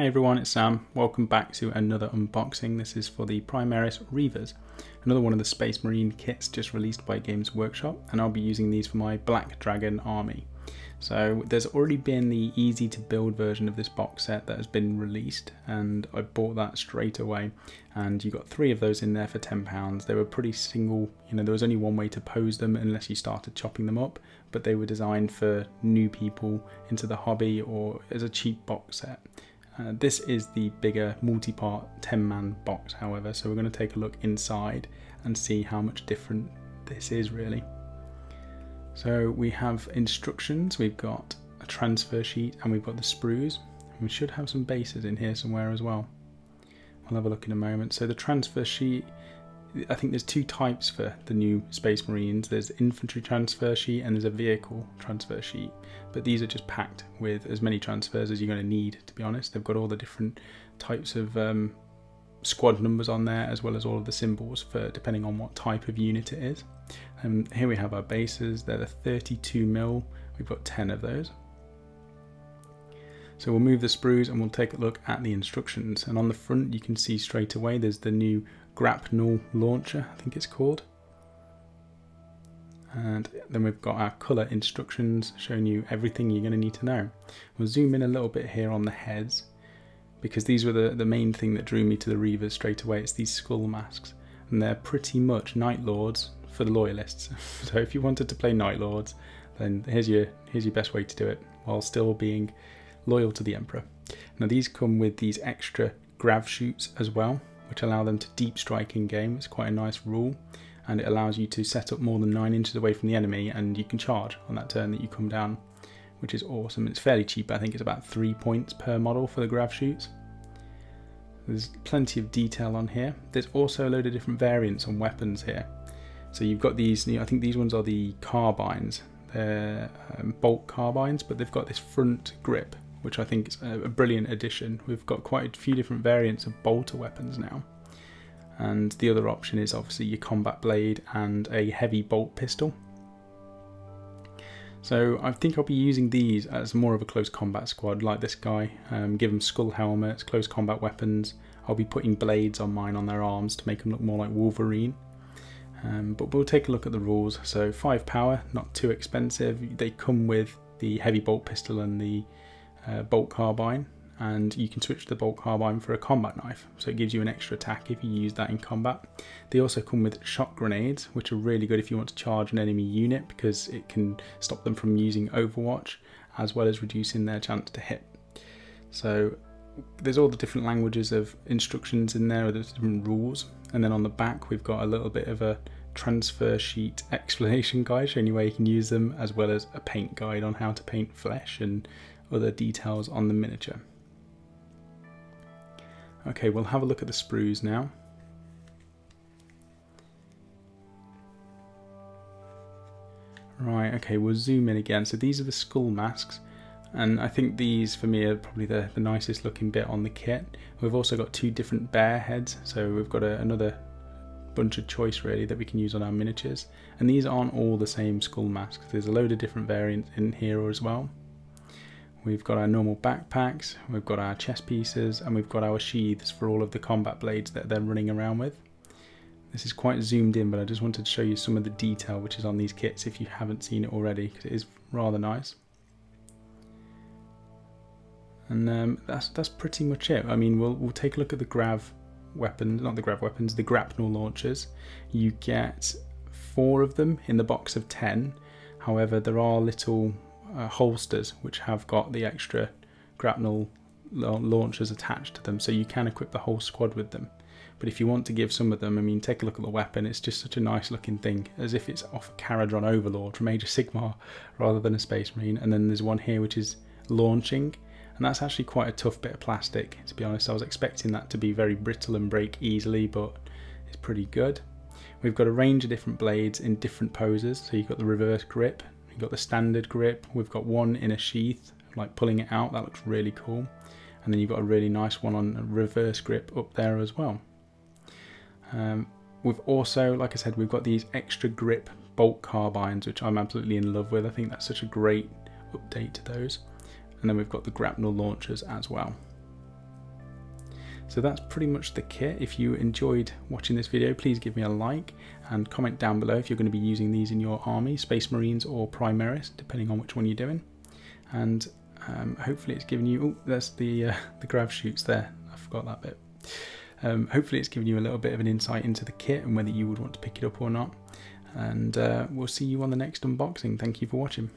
Hey everyone, it's Sam. Welcome back to another unboxing. This is for the Primaris Reivers, another one of the Space Marine kits just released by Games Workshop, and I'll be using these for my Black Dragon army. So there's already been the easy to build version of this box set that has been released, and I bought that straight away, and you got 3 of those in there for £10. They were pretty single, there was only one way to pose them unless you started chopping them up, but they were designed for new people into the hobby or as a cheap box set. This is the bigger multi-part 10-man box, however, so we're going to take a look inside and see how much different this is really. So we have instructions, we've got a transfer sheet, and we've got the sprues. We should have some bases in here somewhere as well. We'll have a look in a moment. So the transfer sheet, I think there's 2 types for the new Space Marines. There's infantry transfer sheet and there's a vehicle transfer sheet. But these are just packed with as many transfers as you're going to need, to be honest. They've got all the different types of squad numbers on there, as well as all of the symbols for depending on what type of unit it is. And here we have our bases. They're the 32mm. We've got 10 of those. So we'll move the sprues and we'll take a look at the instructions. And on the front you can see straight away there's the new Grapnel Launcher, I think it's called. And then we've got our colour instructions showing you everything you're going to need to know. We'll zoom in a little bit here on the heads, because these were the main thing that drew me to the Reivers straight away. It's these skull masks, and they're pretty much Night Lords for the loyalists. So if you wanted to play Night Lords, then here's your best way to do it, while still being loyal to the Emperor. Now these come with these extra grav shoots as well, which allow them to deep strike in game. It's quite a nice rule, and it allows you to set up more than 9 inches away from the enemy, and you can charge on that turn that you come down, which is awesome. It's fairly cheap. I think it's about 3 points per model for the grav shoots. There's plenty of detail on here. There's also a load of different variants on weapons here. So you've got these, I think these ones are the carbines. They're bolt carbines, but they've got this front grip, which I think is a brilliant addition. We've got quite a few different variants of bolter weapons now. And the other option is obviously your combat blade and a heavy bolt pistol. So I think I'll be using these as more of a close combat squad, like this guy. Give them skull helmets, close combat weapons. I'll be putting blades on mine on their arms to make them look more like Wolverine. But we'll take a look at the rules. So 5 power, not too expensive. They come with the heavy bolt pistol and the bolt carbine, and you can switch the bolt carbine for a combat knife, so it gives you an extra attack if you use that in combat. They also come with shock grenades, which are really good if you want to charge an enemy unit, because it can stop them from using Overwatch, as well as reducing their chance to hit. So there's all the different languages of instructions in there, there's different rules, and then on the back we've got a little bit of a transfer sheet explanation guide showing you where you can use them, as well as a paint guide on how to paint flesh and other details on the miniature. Okay, we'll have a look at the sprues now. Right, okay, we'll zoom in again. So these are the skull masks, and I think these for me are probably the nicest looking bit on the kit. We've also got 2 different bear heads, so we've got another bunch of choice really that we can use on our miniatures. And these aren't all the same skull masks, there's a load of different variants in here as well. We've got our normal backpacks, we've got our chest pieces, and we've got our sheaths for all of the combat blades that they're running around with. This is quite zoomed in, but I just wanted to show you some of the detail which is on these kits if you haven't seen it already, because it is rather nice. And that's pretty much it. I mean, we'll take a look at the grav weapons, not the grav weapons, the grapnel launchers. You get 4 of them in the box of 10. However, there are little holsters which have got the extra grapnel launchers attached to them, so you can equip the whole squad with them. But if you want to give some of them, I mean, take a look at the weapon. It's just such a nice looking thing, as if it's off a Caradron Overlord from Age of Sigmar rather than a Space Marine. And then there's one here which is launching, and that's actually quite a tough bit of plastic, to be honest. I was expecting that to be very brittle and break easily, but it's pretty good. We've got a range of different blades in different poses. So you've got the reverse grip, you've got the standard grip, we've got one in a sheath, like pulling it out, that looks really cool. And then you've got a really nice one on a reverse grip up there as well. We've also, like I said, we've got these extra grip bolt carbines, which I'm absolutely in love with. I think that's such a great update to those. And then we've got the grapnel launchers as well. So that's pretty much the kit. If you enjoyed watching this video, please give me a like and comment down below if you're going to be using these in your army, Space Marines or Primaris, depending on which one you're doing. And hopefully it's given you, oh, there's the grav chutes there, I forgot that bit. Hopefully it's given you a little bit of an insight into the kit and whether you would want to pick it up or not. And we'll see you on the next unboxing. Thank you for watching.